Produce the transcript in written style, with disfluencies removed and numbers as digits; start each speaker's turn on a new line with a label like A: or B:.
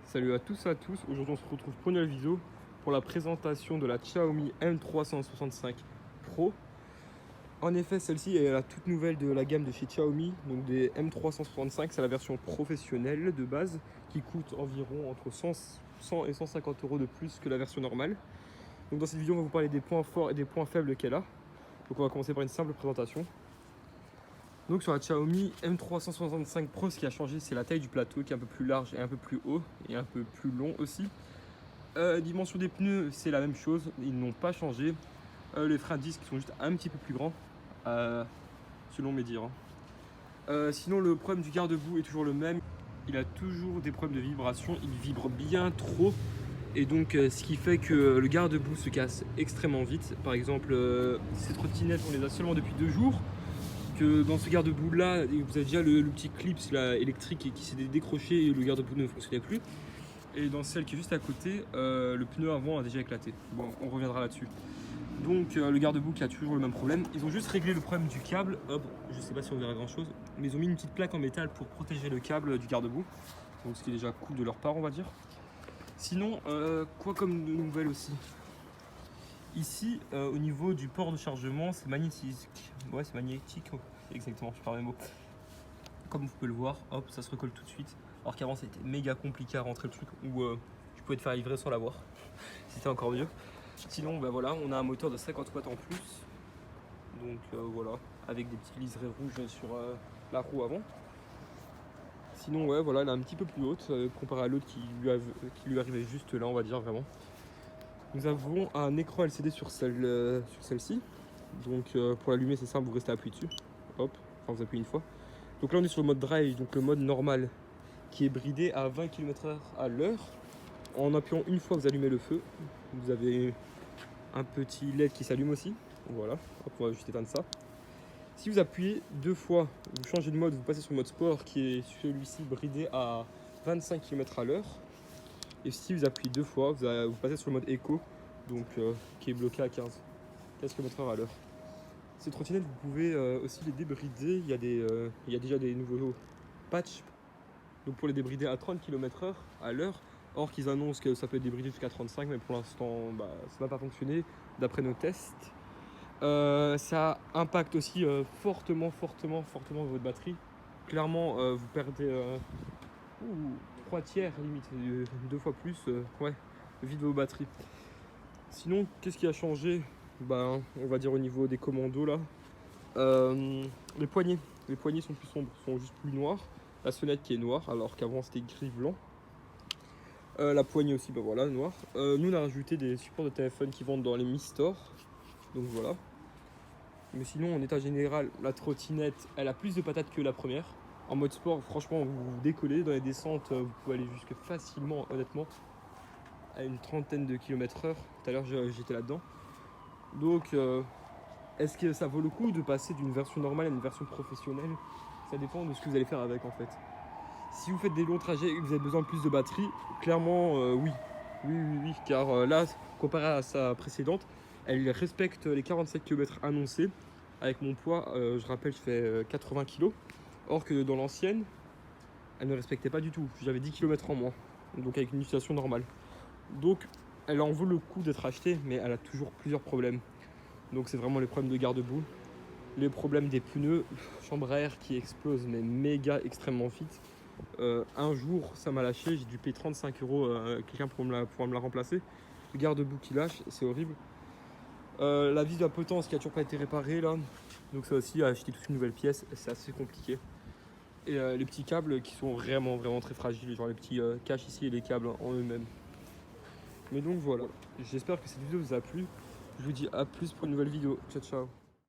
A: Salut à tous et à tous, aujourd'hui on se retrouve pour une nouvelle vidéo pour la présentation de la Xiaomi M365 Pro. En effet, celle-ci est la toute nouvelle de la gamme de chez Xiaomi, donc des M365, c'est la version professionnelle de base qui coûte environ entre 100 et 150 € de plus que la version normale. Donc dans cette vidéo on va vous parler des points forts et des points faibles qu'elle a. Donc on va commencer par une simple présentation. Donc sur la Xiaomi M365 Pro, ce qui a changé, c'est la taille du plateau qui est un peu plus large et un peu plus haut et un peu plus long aussi. Dimension des pneus, c'est la même chose, ils n'ont pas changé. Les freins à disque sont juste un petit peu plus grands, selon mes dires. Sinon, le problème du garde-boue est toujours le même. Il a toujours des problèmes de vibration, il vibre bien trop. Et donc, ce qui fait que le garde-boue se casse extrêmement vite. Par exemple, ces trottinettes, on les a seulement depuis 2 jours. Que dans ce garde-boue là, vous avez déjà le petit clip là, électrique qui s'est décroché et le garde-boue ne fonctionnait plus. Et dans celle qui est juste à côté, le pneu avant a déjà éclaté. Bon, on reviendra là-dessus. Donc le garde-boue qui a toujours le même problème. Ils ont juste réglé le problème du câble. Hop, je sais pas si on verra grand chose, mais ils ont mis une petite plaque en métal pour protéger le câble du garde-boue. Donc ce qui est déjà cool de leur part, on va dire. Sinon, quoi comme nouvelle aussi? Ici, au niveau du port de chargement, c'est magnétique. Ouais, c'est magnétique, exactement, je parle mes mots. Comme vous pouvez le voir, hop, ça se recolle tout de suite. Alors qu'avant, c'était méga compliqué à rentrer le truc où tu pouvais te faire livrer sans l'avoir. C'était encore mieux. Sinon, bah voilà, on a un moteur de 50 watts en plus. Donc voilà, avec des petits liserés rouges sur la roue avant. Sinon, ouais, voilà, elle est un petit peu plus haute comparé à l'autre qui lui arrivait juste là, on va dire vraiment. Nous avons un écran LCD sur celle-ci. Donc pour l'allumer, c'est simple, vous restez appuyé dessus. Hop, enfin vous appuyez une fois. Donc là on est sur le mode drive, donc le mode normal qui est bridé à 20 km/h à l'heure. En appuyant une fois, vous allumez le feu. Vous avez un petit LED qui s'allume aussi. Voilà, hop, on va juste éteindre ça. Si vous appuyez 2 fois, vous changez de mode, vous passez sur le mode sport qui est celui-ci bridé à 25 km à l'heure. Et si vous appuyez 2 fois, vous passez sur le mode éco, donc qui est bloqué à 15 km/h à l'heure. Ces trottinettes, vous pouvez aussi les débrider. Il y a déjà des nouveaux patchs donc pour les débrider à 30 km/h à l'heure. Or qu'ils annoncent que ça peut être débridé jusqu'à 35, mais pour l'instant, ça n'a pas fonctionné d'après nos tests. Ça impacte aussi fortement votre batterie. Clairement, vous perdez 3 tiers, limite 2 fois plus, ouais, vie de vos batteries. Sinon, qu'est-ce qui a changé? On va dire au niveau des commandos là. Les poignées sont plus sombres, sont juste plus noirs. La sonnette qui est noire, alors qu'avant c'était gris-blanc. La poignée aussi, voilà, noire. Nous on a rajouté des supports de téléphone qui vendent dans les Mi Store. Donc voilà. Mais sinon, en état général, la trottinette, elle a plus de patates que la première. En mode sport, franchement, vous décollez. Dans les descentes, vous pouvez aller jusque facilement, honnêtement, à une trentaine de km/h. Tout à l'heure, j'étais là-dedans. Donc, est-ce que ça vaut le coup de passer d'une version normale à une version professionnelle? Ça dépend de ce que vous allez faire avec, en fait. Si vous faites des longs trajets et que vous avez besoin de plus de batterie, clairement, oui. Oui, car là, comparé à sa précédente, elle respecte les 47 km annoncés. Avec mon poids, je rappelle, je fais 80 kg. Or que dans l'ancienne, elle ne respectait pas du tout. J'avais 10 km en moins, donc avec une utilisation normale. Donc, elle en vaut le coup d'être achetée, mais elle a toujours plusieurs problèmes. Donc c'est vraiment les problèmes de garde-boue, les problèmes des pneus, chambre à air qui explose mais méga extrêmement vite. Un jour ça m'a lâché, j'ai dû payer 35 € à quelqu'un pour me la remplacer. Le garde-boue qui lâche, c'est horrible. La vis de la potence qui a toujours pas été réparée là, donc ça aussi, acheter toute une nouvelle pièce, c'est assez compliqué. Et les petits câbles qui sont vraiment très fragiles, genre les petits caches ici et les câbles en eux-mêmes. Mais donc voilà, j'espère que cette vidéo vous a plu. Je vous dis à plus pour une nouvelle vidéo. Ciao ciao.